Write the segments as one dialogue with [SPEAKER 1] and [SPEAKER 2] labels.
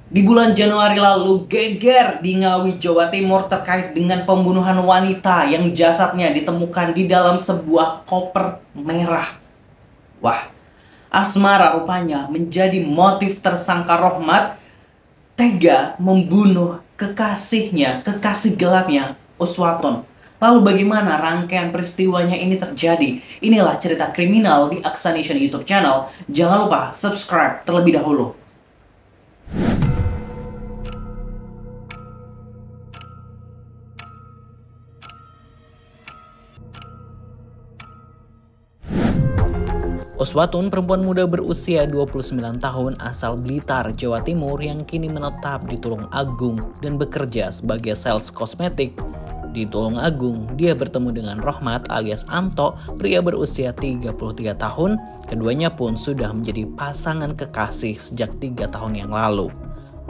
[SPEAKER 1] Di bulan Januari lalu, geger di Ngawi, Jawa Timur terkait dengan pembunuhan wanita yang jasadnya ditemukan di dalam sebuah koper merah. Wah, asmara rupanya menjadi motif tersangka Rohmat tega membunuh kekasihnya, kekasih gelapnya, Uswatun. Lalu bagaimana rangkaian peristiwanya ini terjadi? Inilah cerita kriminal di Aksa Nation YouTube channel. Jangan lupa subscribe terlebih dahulu. Uswatun, perempuan muda berusia 29 tahun asal Blitar, Jawa Timur yang kini menetap di Tulung Agung dan bekerja sebagai sales kosmetik. Di Tulung Agung, dia bertemu dengan Rohmat alias Anto, pria berusia 33 tahun. Keduanya pun sudah menjadi pasangan kekasih sejak 3 tahun yang lalu.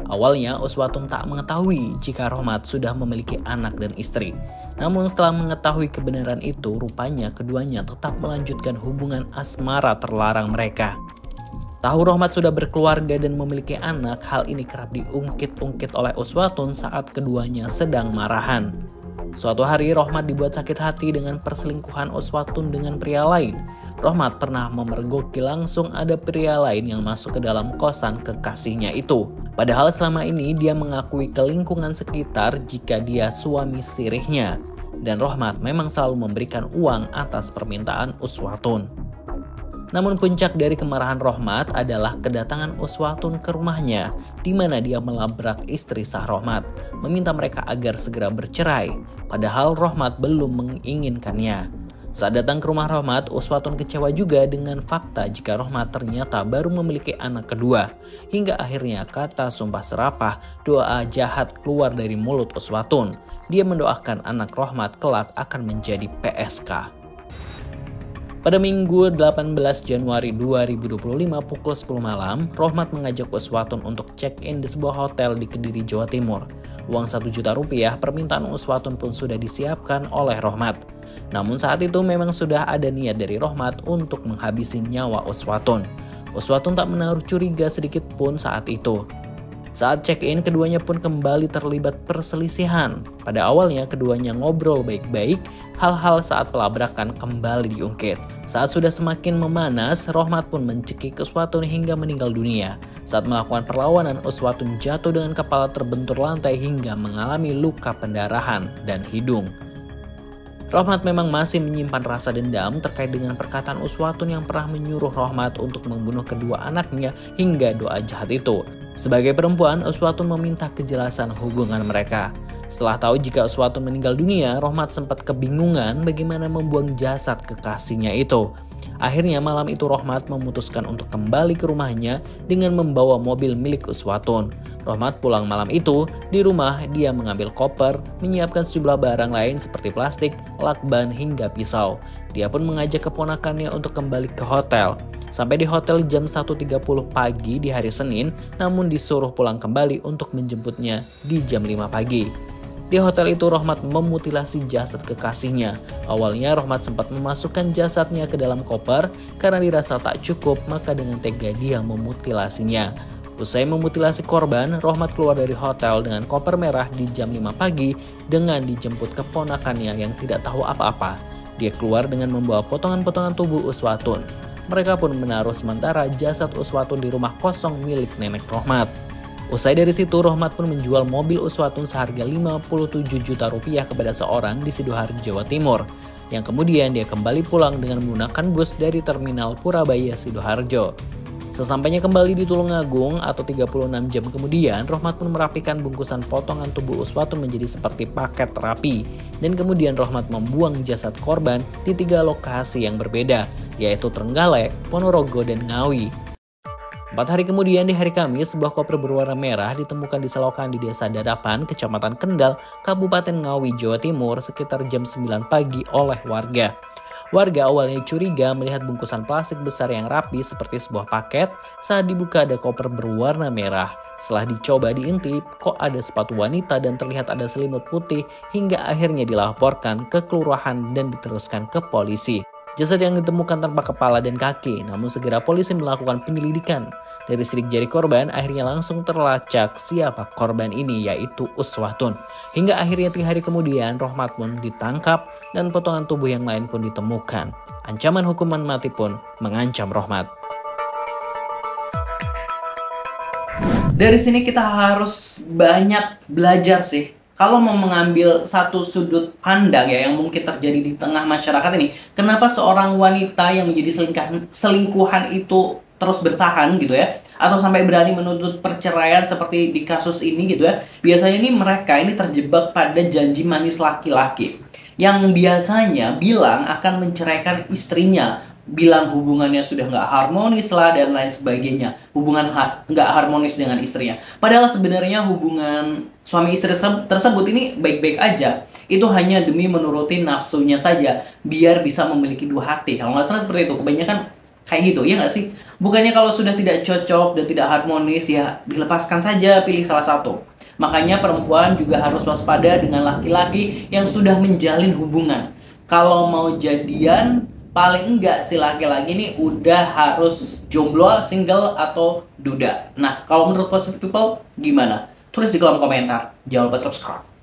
[SPEAKER 1] Awalnya, Uswatun tak mengetahui jika Rohmat sudah memiliki anak dan istri. Namun setelah mengetahui kebenaran itu, rupanya keduanya tetap melanjutkan hubungan asmara terlarang mereka. Tahu Rohmat sudah berkeluarga dan memiliki anak, hal ini kerap diungkit-ungkit oleh Uswatun saat keduanya sedang marahan. Suatu hari Rohmat dibuat sakit hati dengan perselingkuhan Uswatun dengan pria lain. Rohmat pernah memergoki langsung ada pria lain yang masuk ke dalam kosan kekasihnya itu. Padahal selama ini dia mengakui ke lingkungan sekitar jika dia suami sirihnya. Dan Rohmat memang selalu memberikan uang atas permintaan Uswatun. Namun puncak dari kemarahan Rohmat adalah kedatangan Uswatun ke rumahnya, di mana dia melabrak istri sah Rohmat, meminta mereka agar segera bercerai, padahal Rohmat belum menginginkannya. Saat datang ke rumah Rohmat, Uswatun kecewa juga dengan fakta jika Rohmat ternyata baru memiliki anak kedua. Hingga akhirnya kata sumpah serapah, doa jahat keluar dari mulut Uswatun. Dia mendoakan anak Rohmat kelak akan menjadi PSK. Pada Minggu 18 Januari 2025 pukul 10 malam, Rohmat mengajak Uswatun untuk check-in di sebuah hotel di Kediri, Jawa Timur. Uang 1 juta rupiah permintaan Uswatun pun sudah disiapkan oleh Rohmat. Namun saat itu memang sudah ada niat dari Rohmat untuk menghabisi nyawa Uswatun. Uswatun tak menaruh curiga sedikit pun saat itu. Saat check-in, keduanya pun kembali terlibat perselisihan. Pada awalnya keduanya ngobrol baik-baik, hal-hal saat pelabrakan kembali diungkit. Saat sudah semakin memanas, Rohmat pun mencekik Uswatun hingga meninggal dunia. Saat melakukan perlawanan, Uswatun jatuh dengan kepala terbentur lantai hingga mengalami luka pendarahan dan hidung. Rohmat memang masih menyimpan rasa dendam terkait dengan perkataan Uswatun yang pernah menyuruh Rohmat untuk membunuh kedua anaknya hingga doa jahat itu. Sebagai perempuan, Uswatun meminta kejelasan hubungan mereka. Setelah tahu jika Uswatun meninggal dunia, Rohmat sempat kebingungan bagaimana membuang jasad kekasihnya itu. Akhirnya malam itu Rohmat memutuskan untuk kembali ke rumahnya dengan membawa mobil milik Uswatun. Rohmat pulang malam itu, di rumah dia mengambil koper, menyiapkan sejumlah barang lain seperti plastik, lakban hingga pisau. Dia pun mengajak keponakannya untuk kembali ke hotel. Sampai di hotel jam 1.30 pagi di hari Senin, namun disuruh pulang kembali untuk menjemputnya di jam 5 pagi. Di hotel itu Rohmat memutilasi jasad kekasihnya. Awalnya Rohmat sempat memasukkan jasadnya ke dalam koper karena dirasa tak cukup, maka dengan tega dia memutilasinya. Usai memutilasi korban, Rohmat keluar dari hotel dengan koper merah di jam 5 pagi dengan dijemput keponakannya yang tidak tahu apa-apa. Dia keluar dengan membawa potongan-potongan tubuh Uswatun. Mereka pun menaruh sementara jasad Uswatun di rumah kosong milik nenek Rohmat. Usai dari situ, Rohmat pun menjual mobil Uswatun seharga 57 juta rupiah kepada seorang di Sidoarjo, Jawa Timur, yang kemudian dia kembali pulang dengan menggunakan bus dari terminal Purabaya, Sidoarjo. Sesampainya kembali di Tulung Agung atau 36 jam kemudian, Rohmat pun merapikan bungkusan potongan tubuh Uswatun menjadi seperti paket rapi. Dan kemudian Rohmat membuang jasad korban di 3 lokasi yang berbeda, yaitu Trenggalek, Ponorogo, dan Ngawi. 4 hari kemudian di hari Kamis, sebuah koper berwarna merah ditemukan di selokan di Desa Dadapan, Kecamatan Kendal, Kabupaten Ngawi, Jawa Timur sekitar jam 9 pagi oleh warga. Warga awalnya curiga melihat bungkusan plastik besar yang rapi seperti sebuah paket. Saat dibuka ada koper berwarna merah. Setelah dicoba diintip, kok ada sepatu wanita dan terlihat ada selimut putih hingga akhirnya dilaporkan ke kelurahan dan diteruskan ke polisi. Jasad yang ditemukan tanpa kepala dan kaki, namun segera polisi melakukan penyelidikan. Dari sidik jari korban, akhirnya langsung terlacak siapa korban ini, yaitu Uswatun. Hingga akhirnya 3 hari kemudian, Rohmat pun ditangkap dan potongan tubuh yang lain pun ditemukan. Ancaman hukuman mati pun mengancam Rohmat. Dari sini kita harus banyak belajar sih. Kalau mau mengambil satu sudut pandang ya yang mungkin terjadi di tengah masyarakat ini, kenapa seorang wanita yang menjadi selingkuhan itu terus bertahan gitu ya, atau sampai berani menuntut perceraian seperti di kasus ini gitu ya. Biasanya ini mereka ini terjebak pada janji manis laki-laki yang biasanya bilang akan menceraikan istrinya, bilang hubungannya sudah nggak harmonis lah dan lain sebagainya, hubungan nggak harmonis dengan istrinya. Padahal sebenarnya hubungan suami istri tersebut ini baik-baik aja. Itu hanya demi menuruti nafsunya saja, biar bisa memiliki 2 hati. Kalau nggak salah seperti itu, kebanyakan kayak gitu, ya nggak sih? Bukannya kalau sudah tidak cocok dan tidak harmonis, ya dilepaskan saja, pilih salah satu. Makanya perempuan juga harus waspada dengan laki-laki yang sudah menjalin hubungan. Kalau mau jadian, paling enggak si laki-laki ini udah harus jomblo, single, atau duda. Nah, kalau menurut Positive People gimana? Tulis di kolom komentar. Jangan lupa subscribe.